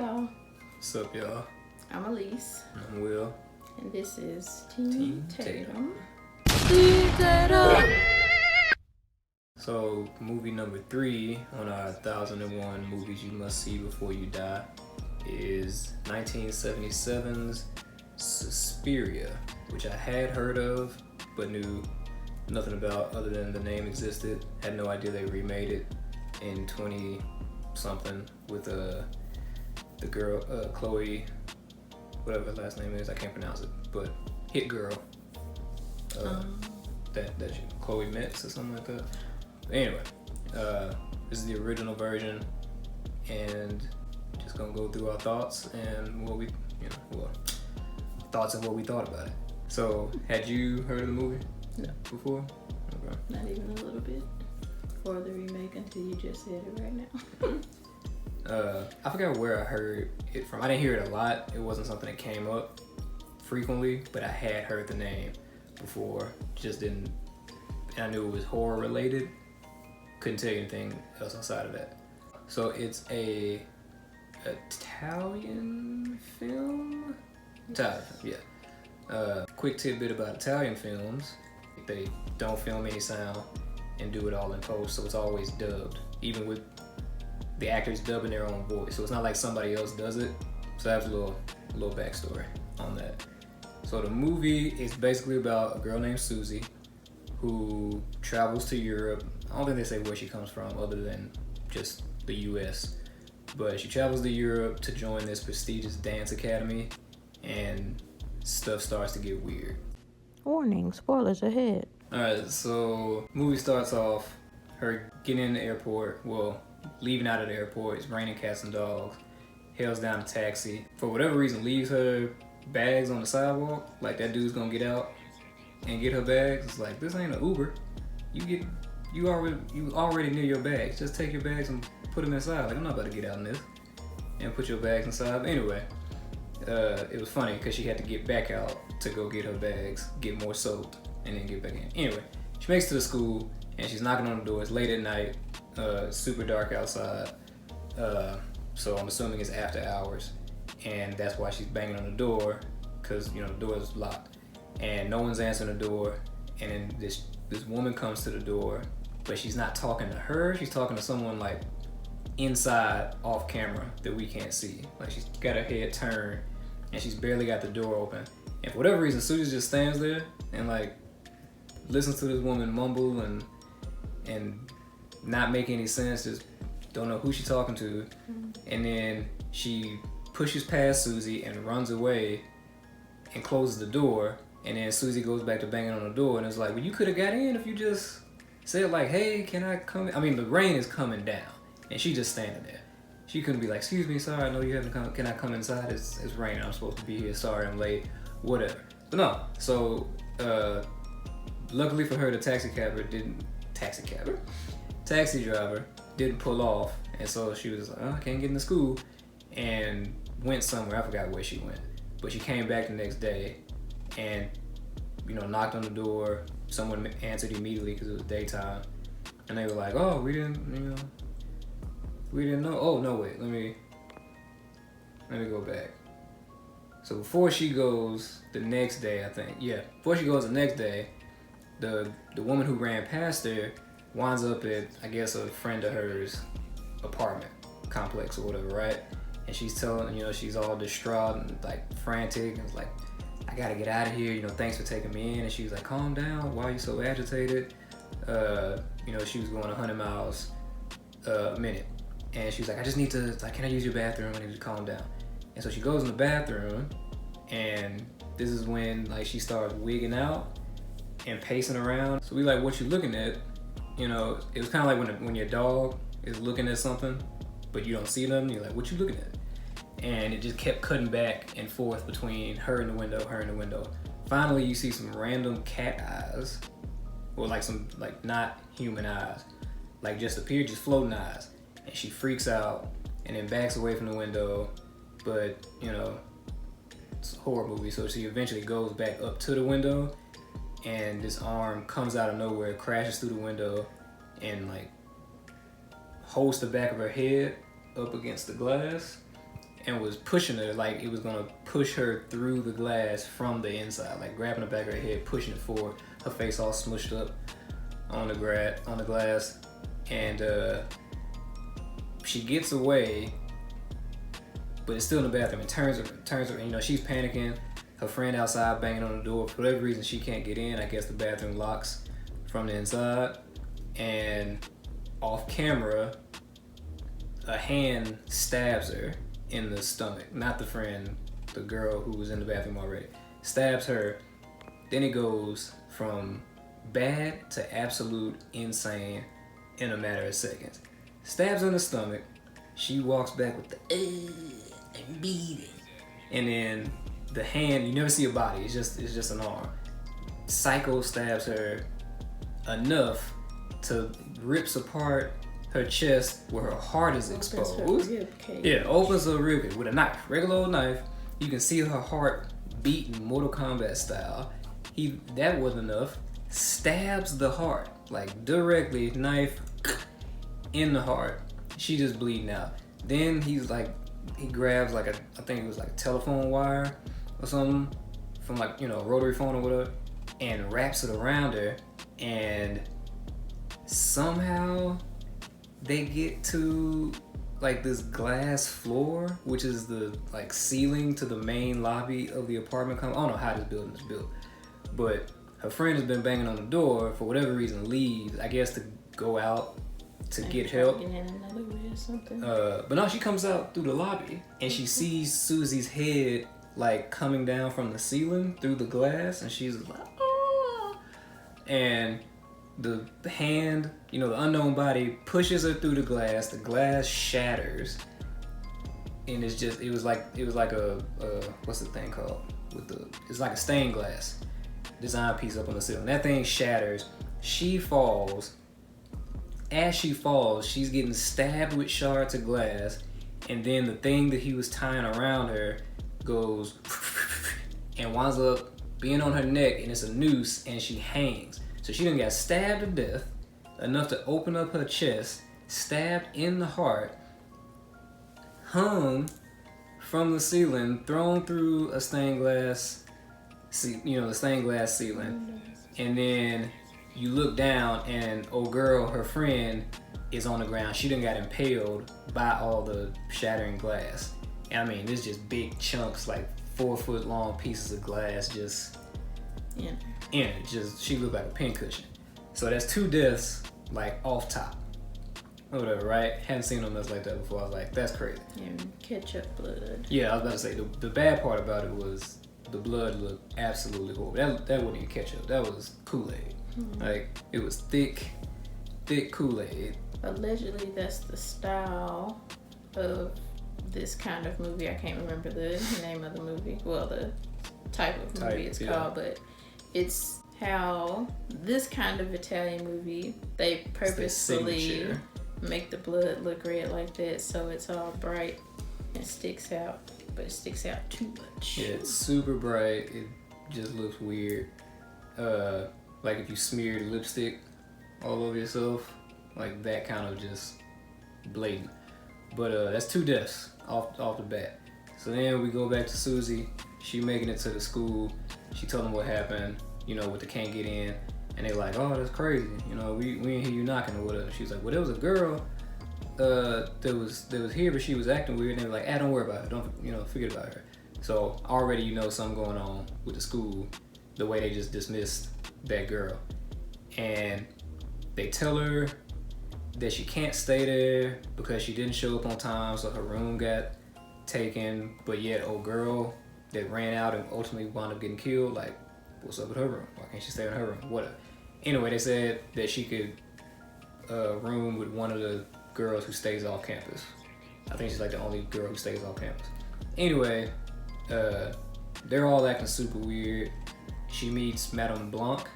y'all. What's up, y'all? I'm Elise. I'm Will. And this is Team Tatum. So, movie number 3 on our 1001 movies you must see before you die is 1977's Suspiria, which I had heard of but knew nothing about other than the name existed. Had no idea they remade it in 20-something with the girl, Chloe, whatever her last name is, I can't pronounce it, but Hit Girl. That Chloe Metz or something like that. But anyway, this is the original version, and just gonna go through our thoughts and what we, thoughts and what we thought about it. So, had you heard of the movie? No. Before? Okay. Not even a little bit. Or the remake until you just said it right now. I forgot where I heard it from. I didn't hear it a lot. It wasn't something that came up frequently, but I had heard the name before. Just didn't, and I knew it was horror related. Couldn't tell you anything else outside of that. So it's a Italian film? Italian, yeah. Quick tidbit about Italian films. They don't film any sound and do it all in post, so it's always dubbed, even with the actors dubbing their own voice. So it's not like somebody else does it. So that's a little backstory on that. So the movie is basically about a girl named Susie who travels to Europe. I don't think they say where she comes from other than just the US. But she travels to Europe to join this prestigious dance academy, and stuff starts to get weird. Warning, spoilers ahead. Alright, so movie starts off her getting in the airport, leaving out of the airport. It's raining cats and dogs. Hails down a taxi. For whatever reason, leaves her bags on the sidewalk. Like that dude's gonna get out and get her bags. It's like, this ain't an Uber. You already near your bags. Just take your bags and put them inside. Like, I'm not about to get out in this and put your bags inside. But anyway, it was funny because she had to get back out to go get her bags, get more soaked, and then get back in. Anyway, she makes it to the school and she's knocking on the door. It's late at night, super dark outside. So I'm assuming it's after hours, and that's why she's banging on the door, because the door is locked and no one's answering the door. And then this woman comes to the door, but she's not talking to her. She's talking to someone like inside, off camera, that we can't see. Like, she's got her head turned and she's barely got the door open. And for whatever reason, Susie just stands there and like listens to this woman mumble and not make any sense. Just don't know who she's talking to. And then she pushes past Susie and runs away and closes the door. And then Susie goes back to banging on the door, and it's like, well, you could have got in if you just said like, hey, can I come in? I mean, the rain is coming down and she's just standing there. She couldn't be like, excuse me, sorry, I know you haven't come, can I come inside? It's raining, I'm supposed to be here, sorry, I'm late, whatever. But no, so luckily for her, the taxi driver didn't pull off, and so she was like, oh, I can't get into school, and went somewhere. I forgot where she went, but she came back the next day and knocked on the door. Someone answered immediately because it was daytime, and they were like, oh, we didn't know. Oh no, wait, let me go back. So before she goes the next day, the woman who ran past her winds up at, I guess, a friend of hers apartment complex or whatever, right? And she's telling, she's all distraught and like frantic, and it's like, I gotta get out of here, thanks for taking me in. And she was like, calm down, why are you so agitated? She was going 100 miles a minute. And she was like, I just need to, can I use your bathroom? I need to calm down. And so she goes in the bathroom, and this is when like she starts wigging out and pacing around. So we like, what you looking at? It was kind of like when your dog is looking at something, but you don't see them. You're like, what you looking at? And it just kept cutting back and forth between her and the window. Finally, you see some random cat eyes, or like some like not human eyes, like just floating eyes. And she freaks out and then backs away from the window. But it's a horror movie, so she eventually goes back up to the window, and this arm comes out of nowhere, crashes through the window, and like holds the back of her head up against the glass, and was pushing her like it was gonna push her through the glass from the inside, like grabbing the back of her head, pushing it forward, her face all smushed up on the glass, and she gets away, but it's still in the bathroom. It turns her, and, you know, she's panicking. Her friend outside banging on the door. For whatever reason, she can't get in. I guess the bathroom locks from the inside, and off camera, a hand stabs her in the stomach. Not the friend, the girl who was in the bathroom already. Stabs her. Then it goes from bad to absolute insane in a matter of seconds. Stabs her in the stomach. She walks back with the I'm bleeding. And then the hand, you never see a body. It's just an arm. Psycho stabs her enough to rips apart her chest where her heart is exposed. Opens her rib cage with a knife, regular old knife. You can see her heart beating Mortal Kombat style. That wasn't enough. Stabs the heart, like directly, knife in the heart. She just bleeding out. Then he grabs like I think it was like a telephone wire or something from like, you know, a rotary phone or whatever, and wraps it around her, and somehow they get to like this glass floor, which is the like ceiling to the main lobby of the apartment complex. I don't know how this building is built, but her friend has been banging on the door for whatever reason, leaves, I guess to go out to get help. In another way or something. But no, she comes out through the lobby and she sees Susie's head like coming down from the ceiling through the glass, and she's like, oh. And the hand, you know, the unknown body pushes her through the glass shatters, and it was like a what's the thing called it's like a stained glass design piece up on the ceiling. That thing shatters. She falls. As she falls, she's getting stabbed with shards of glass, and then the thing that he was tying around her goes and winds up being on her neck, and it's a noose, and she hangs. So she done got stabbed to death, enough to open up her chest, stabbed in the heart, hung from the ceiling, thrown through a stained glass, the stained glass ceiling, and then you look down and old girl, her friend, is on the ground. She done got impaled by all the shattering glass. And I mean, there's just big chunks, like 4-foot long pieces of glass just in it. She looked like a pincushion. So that's 2 deaths, like off top. Or whatever, right? Hadn't seen no mess like that before. I was like, that's crazy. And ketchup blood. Yeah, I was about to say, the bad part about it was the blood looked absolutely horrible. That wasn't even ketchup. That was Kool-Aid. Mm-hmm. Like, it was thick Kool-Aid. Allegedly, that's the style of this kind of movie. I can't remember the name of the movie. Well, the type of movie it's called, but it's how this kind of Italian movie, they purposefully make the blood look red like that, so it's all bright and sticks out, but it sticks out too much. Yeah, it's super bright. It just looks weird. Like if you smeared lipstick all over yourself, like that kind of just blatant. But that's 2 deaths off the bat. So then we go back to Susie. She making it to the school. She told them what happened, you know, with the can't get in. And they like, oh, that's crazy. You know, we didn't hear you knocking or whatever. She's like, well, there was a girl that was here, but she was acting weird. And they were like, don't worry about it. Don't, you know, forget about her. So already you know something going on with the school, the way they just dismissed that girl. And they tell her that she can't stay there because she didn't show up on time, so her room got taken. But yet old girl that ran out and ultimately wound up getting killed, like, what's up with her room? Why can't she stay in her room? Whatever. Anyway, they said that she could room with one of the girls who stays off campus. I think she's like the only girl who stays off campus. Anyway, they're all acting super weird. She meets Madame Blanc,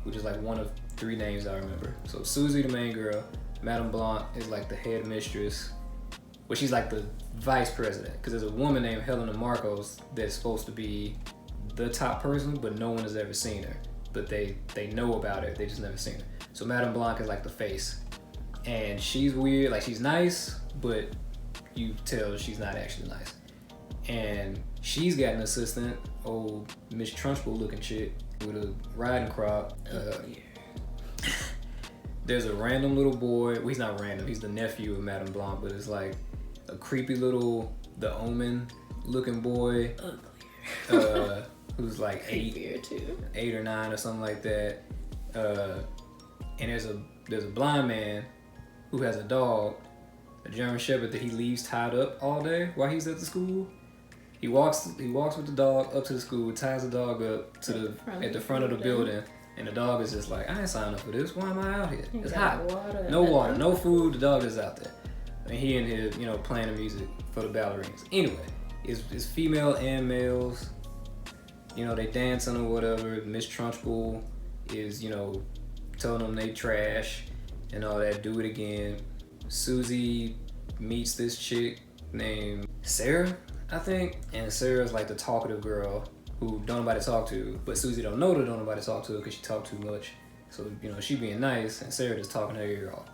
which is like one of 3 names I remember. So Susie, the main girl. Madame Blanc is like the head mistress. Well, she's like the vice president, because there's a woman named Helena Marcos that's supposed to be the top person, but no one has ever seen her. But they know about her, they just never seen her. So Madame Blanc is like the face. And she's weird, like she's nice, but you tell she's not actually nice. And she's got an assistant, old Miss Trunchbull looking chick with a riding crop. There's a random little boy. Well, he's not random. He's the nephew of Madame Blanc, but it's like a creepy little The Omen looking boy. Who's like 8 or 9 or something like that. And there's a blind man who has a dog, a German Shepherd that he leaves tied up all day while he's at the school. He walks with the dog up to the school, ties the dog up at the front of the building, and the dog is just like, I ain't signed up for this. Why am I out here? It's hot. No water, no food. The dog is out there, and he in here, playing the music for the ballerinas. Anyway, it's female and males. They dancing or whatever. Miss Trunchbull is, telling them they trash and all that. Do it again. Susie meets this chick named Sarah, I think, and Sarah's like the talkative girl who don't nobody talk to, but Susie don't know that don't nobody talk to because she talk too much. So she being nice, and Sarah just talking her ear off.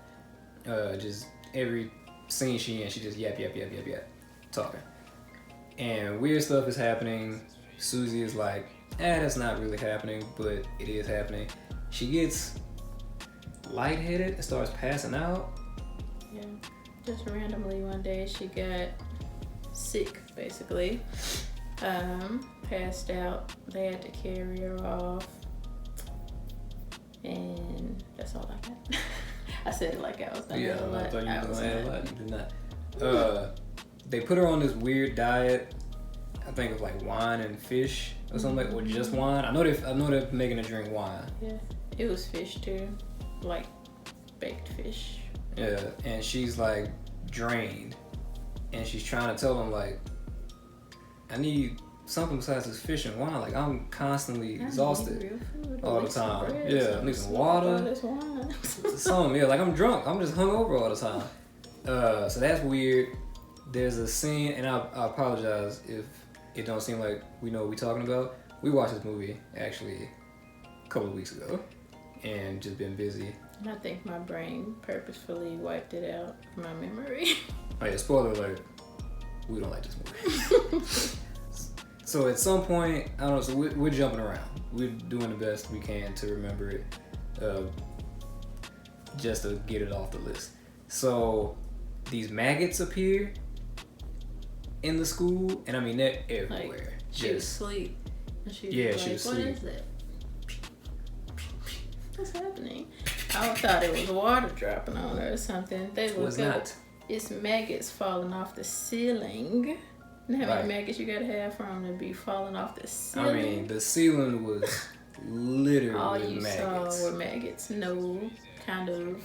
Just every scene she in, she just yap talking, and weird stuff is happening. Susie is like, that's not really happening, but it is happening. She gets lightheaded and starts passing out. Yeah, just randomly one day she got sick, basically. Passed out. They had to carry her off, and that's all I got. I said it like I was done. Yeah, I thought you were gonna add a lot. You did not. They put her on this weird diet. I think of like wine and fish or something, or just wine. I know they're making her drink wine. Yeah, it was fish too, like baked fish. Yeah, and she's like drained, and she's trying to tell them like, I need something besides this fish and wine. Like I'm constantly exhausted all the time. Yeah, I need some water. Something. Yeah, like I'm drunk. I'm just hungover all the time. So that's weird. There's a scene, and I apologize if it don't seem like we know what we're talking about. We watched this movie actually a couple of weeks ago and just been busy. And I think my brain purposefully wiped it out of my memory. Oh yeah, spoiler alert, we don't like this movie. So at some point, I don't know, so we're jumping around. We're doing the best we can to remember it, just to get it off the list. So these maggots appear in the school, and I mean they're everywhere. Like, she was asleep. She was asleep. What is that? What's happening? I thought it was water dropping on her or something. They look up. It's maggots falling off the ceiling. And how many maggots you gotta have for them to be falling off the ceiling? I mean, the ceiling was literally all you maggots. saw were maggots. No kind of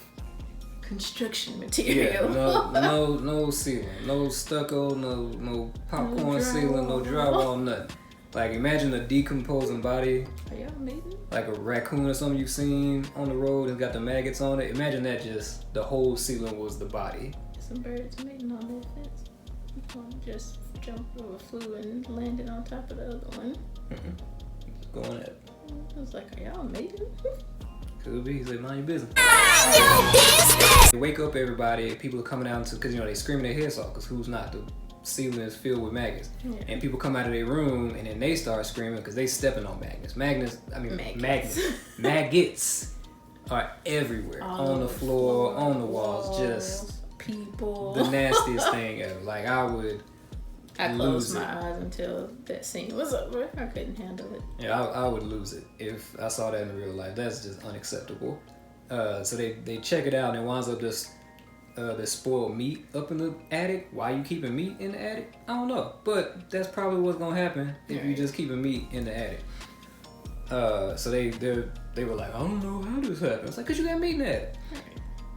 construction material. Yeah, no ceiling, no stucco, no popcorn ceiling, no drywall, nothing. Like imagine a decomposing body. Are y'all mating? Like a raccoon or something you've seen on the road and got the maggots on it. Imagine that just the whole ceiling was the body. Some birds mating on their fence. One just jumped over, flew and landed on top of the other one. Going at it. I was like, are y'all mating? Could be. He's like, mind your business. They wake up everybody. People are coming out because they screaming their heads off. Because who's not? The ceiling is filled with maggots. Yeah. And people come out of their room and then they start screaming because they stepping on maggots. Maggots are everywhere. On the floor, on the walls, just people. The nastiest thing ever. Like I closed my eyes until that scene was over. I couldn't handle it. Yeah, I would lose it if I saw that in real life. That's just unacceptable. So they check it out and it winds up this spoiled meat up in the attic. Why you keeping meat in the attic? I don't know, but that's probably what's gonna happen if you just keeping meat in the attic. So they were like, I don't know how this happened. It's like, cause you got meat in the attic.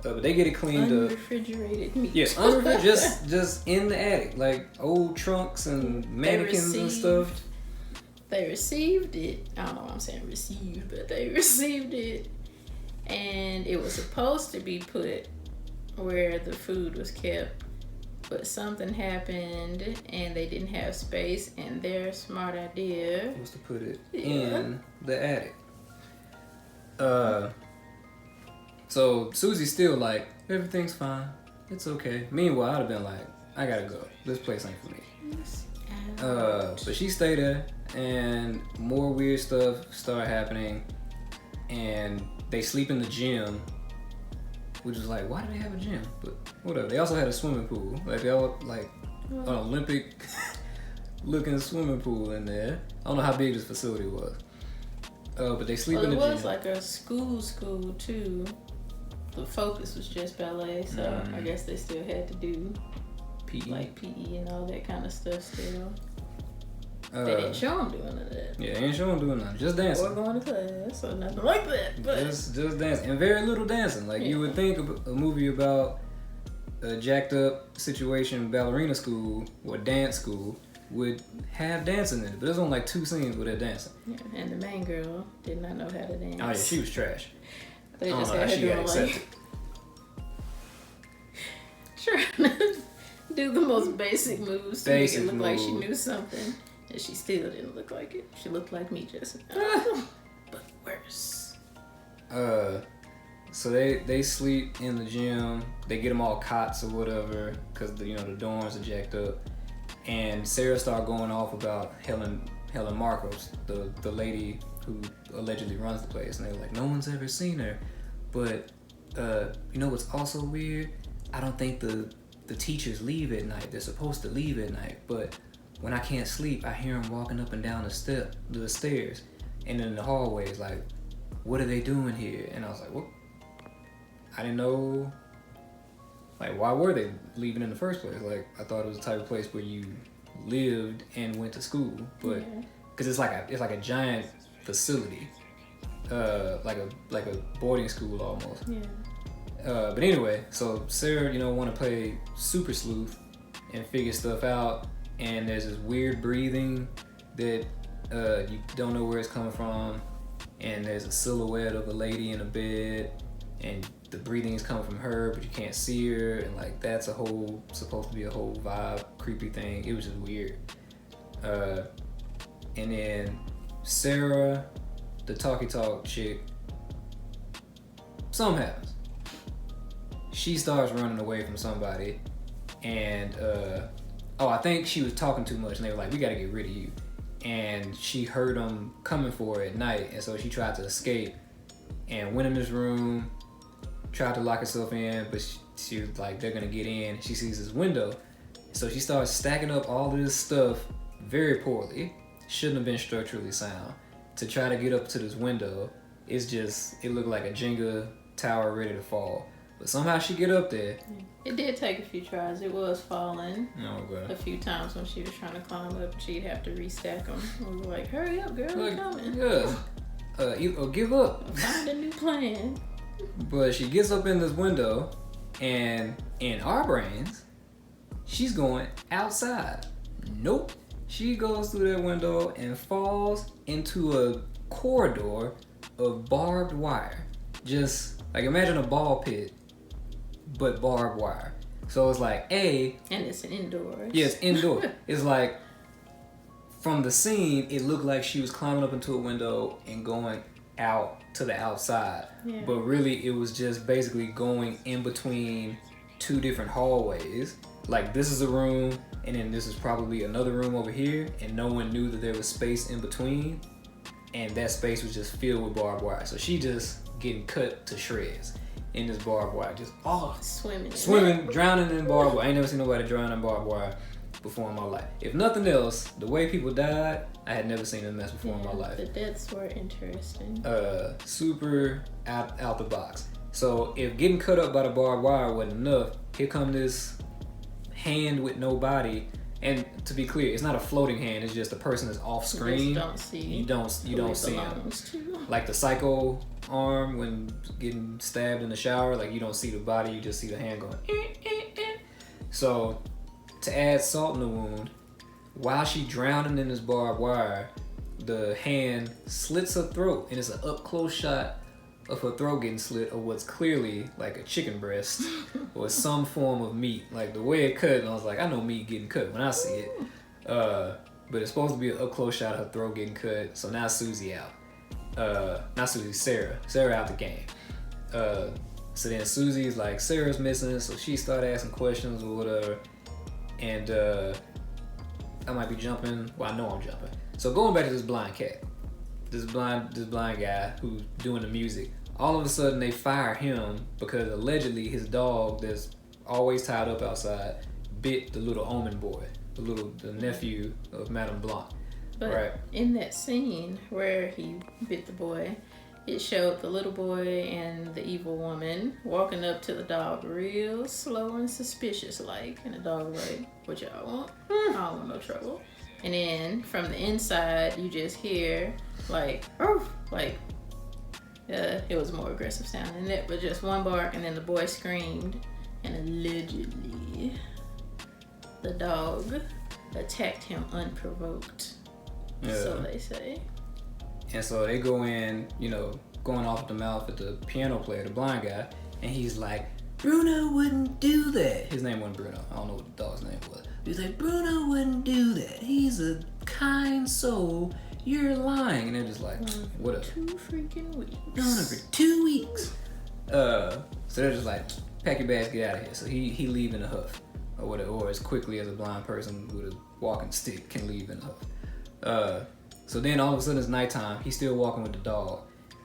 But they get it cleaned up. Unrefrigerated meat. Yes, just in the attic, like old trunks and mannequins and stuff. They received it. I don't know why I'm saying received, but they received it, and it was supposed to be put where the food was kept, but something happened and they didn't have space. And their smart idea was to put it in the attic. So Susie's still like, everything's fine, it's okay. Meanwhile, I'd have been like, I gotta go. This place ain't for me. But she stayed there, and more weird stuff started happening, and they sleep in the gym, which is like, why do they have a gym? But whatever. They also had a swimming pool. Like, they all, like, an Olympic looking swimming pool in there. I don't know how big this facility was. But they sleep in the gym. It was like a school too. The focus was just ballet, so I guess they still had to do PE. Like PE and all that kind of stuff still. They didn't show them doing none of that. Yeah, they didn't show them doing nothing. Just dancing. Or going to class or nothing like that. But just dancing. And very little dancing. Like, you would think a movie about a jacked up situation, ballerina school or dance school, would have dancing in it. But there's only like 2 scenes with her dancing. Yeah, and the main girl did not know how to dance. Oh yeah, she was trash. They just had her doing like trying to do the most basic moves to make it look like she knew something. And she still didn't look like it. She looked like me just but worse. So they sleep in the gym. They get them all cots or whatever because the dorms are jacked up. And Sarah started going off about Helen Marcos, the lady who allegedly runs the place. And they were like, no one's ever seen her. But you know what's also weird? I don't think the teachers leave at night. They're supposed to leave at night, but when I can't sleep, I hear them walking up and down the stairs, and in the hallways. Like, what are they doing here? And I was like, well, I didn't know. Like, why were they leaving in the first place? Like, I thought it was the type of place where you lived and went to school, but because it's like a giant facility, like a boarding school almost. Yeah. But anyway, so Sarah, want to play super sleuth and figure stuff out. And there's this weird breathing that you don't know where it's coming from. And there's a silhouette of a lady in a bed, and the breathing is coming from her, but you can't see her. And like, that's supposed to be a whole vibe, creepy thing. It was just weird. And then Sarah, the talk chick, something happens. She starts running away from somebody, and I think she was talking too much, and they were like, we gotta get rid of you. And she heard them coming for her at night, and so she tried to escape and went in this room, tried to lock herself in, but she was like, they're gonna get in. She sees this window, so she starts stacking up all this stuff very poorly, shouldn't have been structurally sound, to try to get up to this window. It looked like a Jenga tower ready to fall. But somehow she get up there. It did take a few tries. It was falling okay. a few times when she was trying to climb up. She'd have to restack them. We were like, hurry up, girl, we're coming. Yeah. Or give up. Find a new plan. But she gets up in this window, and in our brains, she's going outside. Nope. She goes through that window and falls into a corridor of barbed wire. Just like, imagine a ball pit, but barbed wire. So it's like, and it's indoors. Yeah, it's indoor. It's like, from the scene, it looked like she was climbing up into a window and going out to the outside. Yeah. But really, it was just basically going in between 2 different hallways. Like, this is a room, and then this is probably another room over here, and no one knew that there was space in between, and that space was just filled with barbed wire. So she just getting cut to shreds in this barbed wire, just swimming, drowning in barbed wire. I ain't never seen nobody drown in barbed wire before in my life. If nothing else, the way people died, I had never seen a mess before in my life. The deaths were interesting. Super out the box. So if getting cut up by the barbed wire wasn't enough, here come this hand with no body. And to be clear, it's not a floating hand. It's just the person is off screen. You don't see him. Like the psycho arm when getting stabbed in the shower. Like, you don't see the body. You just see the hand going. So to add salt in the wound, while she drowning in this barbed wire, the hand slits her throat, and it's an up close shot of her throat getting slit, of what's clearly like a chicken breast or some form of meat. Like, the way it cut, and I was like, I know meat getting cut when I see it. But it's supposed to be an up close shot of her throat getting cut. So now Susie out. Not Susie, Sarah out the game. So then Susie's like, Sarah's missing, so she started asking questions or whatever. And I might be jumping. Well, I know I'm jumping. So going back to this blind cat, this blind guy who's doing the music. All of a sudden they fire him because allegedly his dog that's always tied up outside bit the little Omen boy, the nephew of Madame Blanc. But right. In that scene where he bit the boy, it showed the little boy and the evil woman walking up to the dog real slow and suspicious like, and the dog was like, what y'all want? I don't want no trouble. And then from the inside you just hear like, oh, like it was a more aggressive sound than that, but just one bark, and then the boy screamed, and allegedly the dog attacked him unprovoked. Yeah. So they say. And so they go in, going off the mouth at the piano player, the blind guy, and he's like, Bruno wouldn't do that. His name wasn't Bruno. I don't know what the dog's name was. He's like, Bruno wouldn't do that. He's a kind soul. You're lying. And they're just like, whatever. 2 freaking weeks. No, for 2 weeks. So they're just like, pack your bags, get out of here. So he leave in a huff, or whatever, or as quickly as a blind person with a walking stick can leave in a huff. So then all of a sudden it's nighttime. He's still walking with the dog,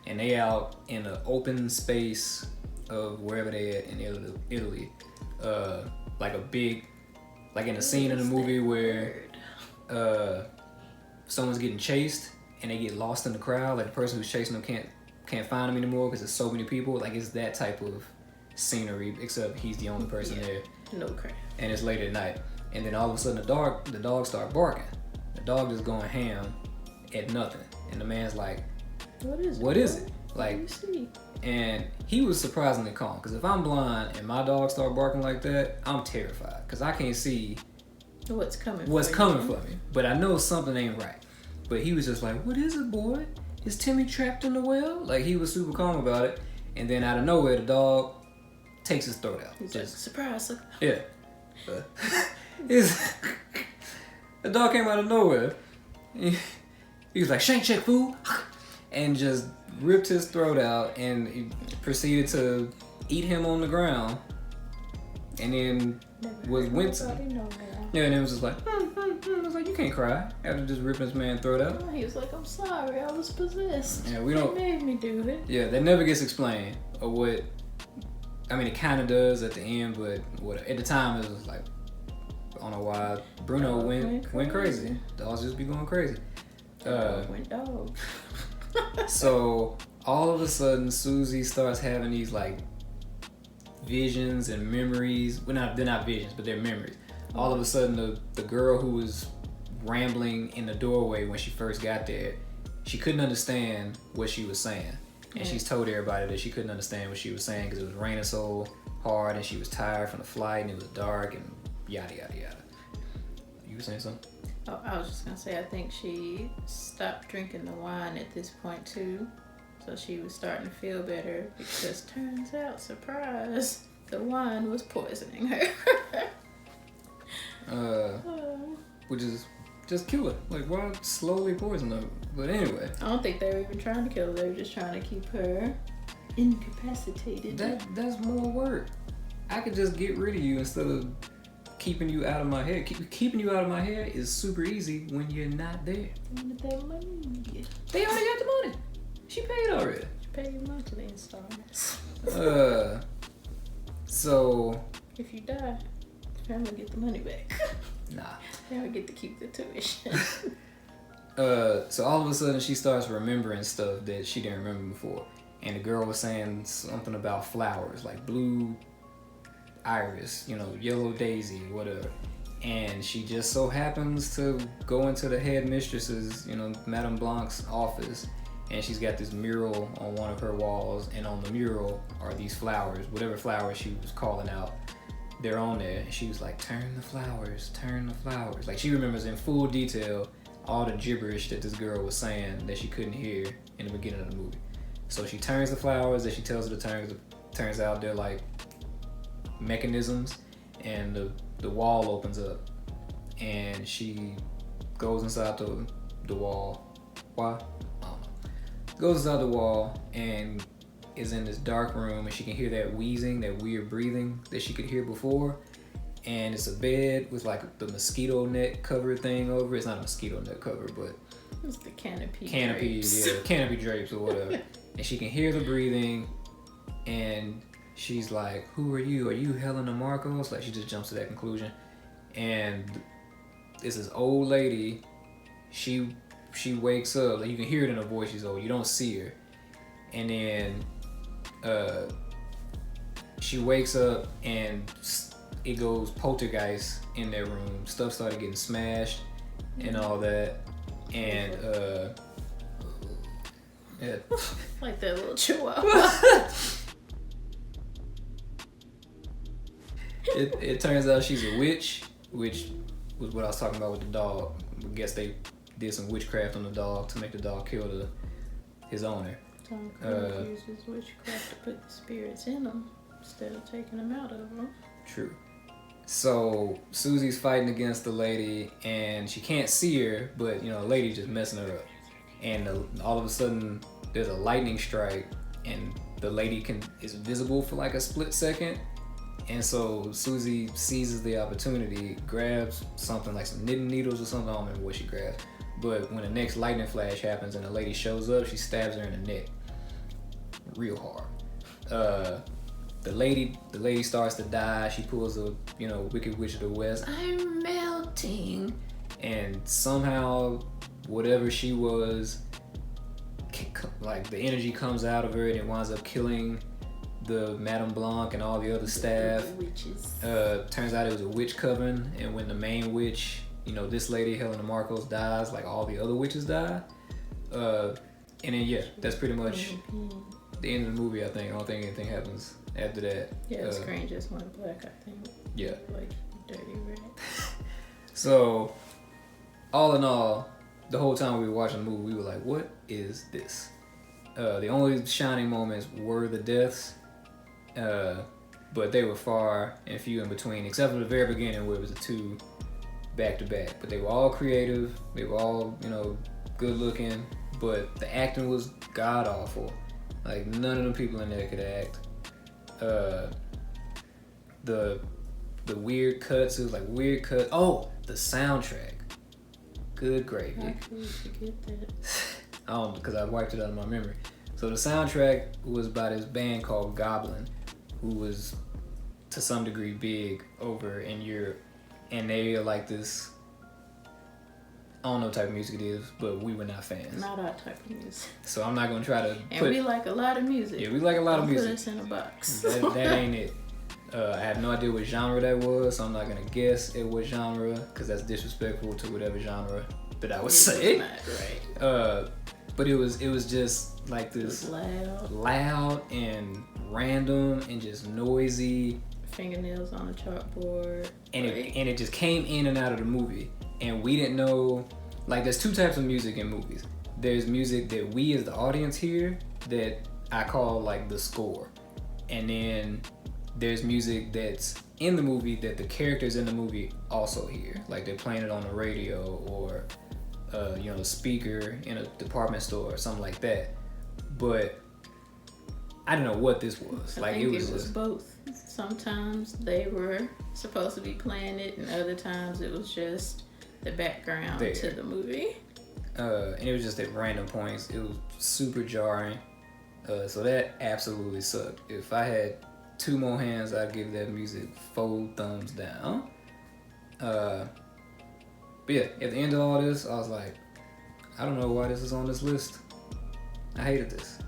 and they out in an open space of wherever they at in Italy. Like a big, like in a scene in the movie where someone's getting chased and they get lost in the crowd. Like the person who's chasing them can't find them anymore because there's so many people. Like it's that type of scenery, except he's the only person there. No crap. And it's late at night, and then all of a sudden the dog start barking. The dog is going ham at nothing, and the man's like, what is it? Like, and he was surprisingly calm, because if I'm blind and my dog start barking like that, I'm terrified, because I can't see what's coming for me, but I know something ain't right. But he was just like, what is it, boy? Is Timmy trapped in the well? Like, he was super calm about it, and then out of nowhere the dog takes his throat out. He's just surprise. Yeah. The dog came out of nowhere. He was like, shank check, fool, and just ripped his throat out, and he proceeded to eat him on the ground, and then went to. Yeah, and it was just like, I was like, you can't cry after just ripping this man's throat out. He was like, I'm sorry, I was possessed. Yeah, They made me do it. Yeah, that never gets explained, or what. I mean, it kind of does at the end, but at the time it was like, I don't know why Bruno went crazy. Dogs just be going crazy. Went dog. So all of a sudden, Susie starts having these like visions and memories. Well, they're not visions, but they're memories. All of a sudden, the girl who was rambling in the doorway when she first got there, she couldn't understand what she was saying. And she's told everybody that she couldn't understand what she was saying because it was raining so hard and she was tired from the flight and it was dark and yada, yada, yada. You were saying something? Oh, I was just going to say, I think she stopped drinking the wine at this point too. So she was starting to feel better because turns out, surprise, the wine was poisoning her. Which is just kill her. Like, why slowly poison her? But anyway. I don't think they were even trying to kill her. They were just trying to keep her incapacitated. That's more work. I could just get rid of you instead of keeping you out of my hair. Keeping you out of my hair is super easy when you're not there. They already got the money. She paid already. She paid your monthly installments. So if you die, the family get the money back. Nah. They would get to keep the tuition. So all of a sudden she starts remembering stuff that she didn't remember before. And the girl was saying something about flowers, like blue iris, yellow daisy, whatever. And she just so happens to go into the headmistress's, Madame Blanc's office. And she's got this mural on one of her walls. And on the mural are these flowers, whatever flowers she was calling out. They're on there, and she was like, turn the flowers. Like, she remembers in full detail all the gibberish that this girl was saying that she couldn't hear in the beginning of the movie. So she turns the flowers that she tells her to turn. Turns out they're like mechanisms, and the wall opens up, and she goes inside the wall. Why? I don't know. Goes inside the wall, and is in this dark room, and she can hear that wheezing, that weird breathing that she could hear before, and it's a bed with like the mosquito net cover thing over it. It's not a mosquito net cover, but it's the canopy drapes. Yeah, canopy drapes or whatever. And she can hear the breathing, and she's like, "Who are you? Are you Helena Marcos?" Like she just jumps to that conclusion, and it's this old lady. She wakes up, like you can hear it in her voice. She's old. You don't see her, and then she wakes up and it goes poltergeist in their room. Stuff started getting smashed and all that, and yeah. Like that little chihuahua. It turns out she's a witch, which was what I was talking about with the dog. I guess they did some witchcraft on the dog to make the dog kill his owner. Tom Cruise uses witchcraft to put the spirits in them instead of taking them out of them. True. So Susie's fighting against the lady, and she can't see her, but the lady's just messing her up. And all of a sudden, there's a lightning strike, and the lady is visible for like a split second. And so Susie seizes the opportunity, grabs something like some knitting needles or something. I don't remember what she grabs. But when the next lightning flash happens and the lady shows up, she stabs her in the neck, real hard. The lady starts to die. She pulls a Wicked Witch of the West. I'm melting, and somehow whatever she was, like the energy comes out of her and it winds up killing the Madame Blanc and all the other staff. Witches. Turns out it was a witch coven, and when the main witch, this lady Helena Marcos dies, like all the other witches die. And then that's pretty much the end of the movie. I think. I don't think anything happens after that. Yeah, the screen just went black, I think. Yeah. Like dirty red. So, all in all, the whole time we were watching the movie, we were like, what is this? The only shining moments were the deaths, but they were far and few in between, except for the very beginning where it was the two back to back. But they were all creative, they were all, good looking, but the acting was god awful. Like, none of the people in there could act. The weird cuts, it was like weird cut. Oh, the soundtrack. Good gravy. How could you forget that? I don't know, because I wiped it out of my memory. So the soundtrack was by this band called Goblin, who was to some degree big over in Europe. And they are like this, I don't know what type of music it is, but we were not fans. Not our type of music. So I'm not going to try to we like a lot of music. Yeah, we like a lot of music. Put us in a box. That ain't it. I have no idea what genre that was, so I'm not going to guess at what genre, because that's disrespectful to whatever genre that I would say. Not right. But it was just like this loud and random and just noisy. Fingernails on a chalkboard. And it just came in and out of the movie. And we didn't know, like, there's two types of music in movies. There's music that we as the audience hear that I call like the score. And then there's music that's in the movie that the characters in the movie also hear. Like they're playing it on the radio or the speaker in a department store or something like that. But I don't know what this was. I think it was both. Sometimes they were supposed to be playing it, and other times it was just the background to the movie. And it was just at random points. It was super jarring. So that absolutely sucked. If I had 2 more hands, I'd give that music 4 thumbs down. But yeah, at the end of all this, I was like, I don't know why this is on this list. I hated this.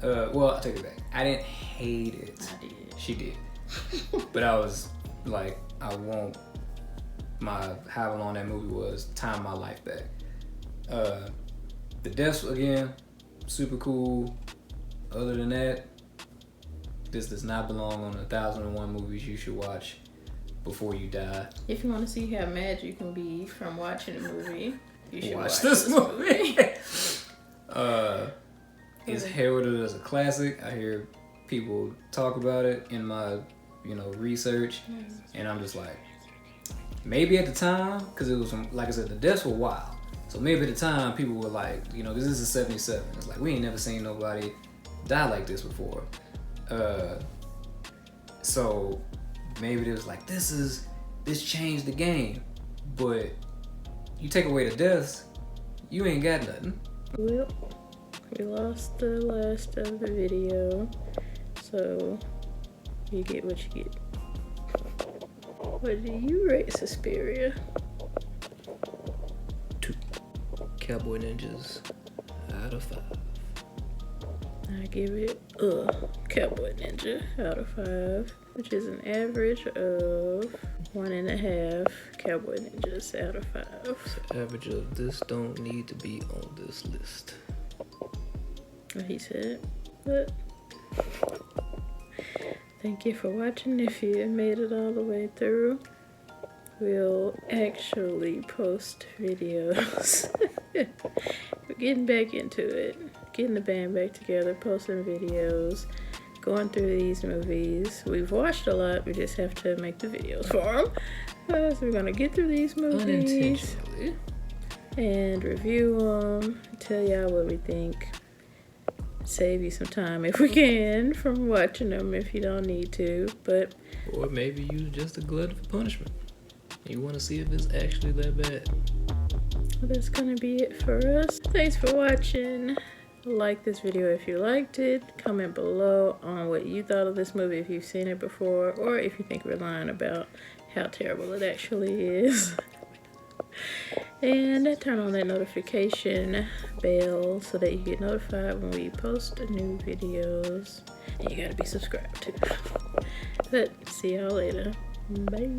Well, I'll take it back. I didn't hate it. I did. She did. But I was like, I want however long that movie was, time my life back. The deaths, again, super cool. Other than that, this does not belong on 1001 movies you should watch before you die. If you want to see how mad you can be from watching a movie, you should watch this movie. It's heralded as a classic. I hear people talk about it in my, research, and I'm just like, maybe at the time, because it was, like I said, the deaths were wild. So maybe at the time, people were like, this is a 77. It's like, we ain't never seen nobody die like this before. So maybe it was like, this changed the game. But you take away the deaths, you ain't got nothing. Well, we lost the last of the video, so you get what you get. What do you rate Suspiria? 2 Cowboy Ninjas out of 5. I give it a Cowboy Ninja out of 5, which is an average of 1.5 Cowboy Ninjas out of 5. The average of this don't need to be on this list. What he said. But thank you for watching. If you made it all the way through, we'll actually post videos. We're getting back into it. Getting the band back together, posting videos, going through these movies. We've watched a lot, we just have to make the videos for them. So we're gonna get through these movies Unintentionally. and review them, tell y'all what we think, save you some time if we can from watching them if you don't need to, but Or maybe you just a glutton for punishment. You want to see if it's actually that bad. that's gonna be it for us. Thanks for watching. Like this video if you liked it. Comment below on what you thought of this movie if you've seen it before, or if you think we're lying about how terrible it actually is. And turn on that notification bell so that you get notified when we post new videos. And you gotta be subscribed too. But see y'all later. Bye.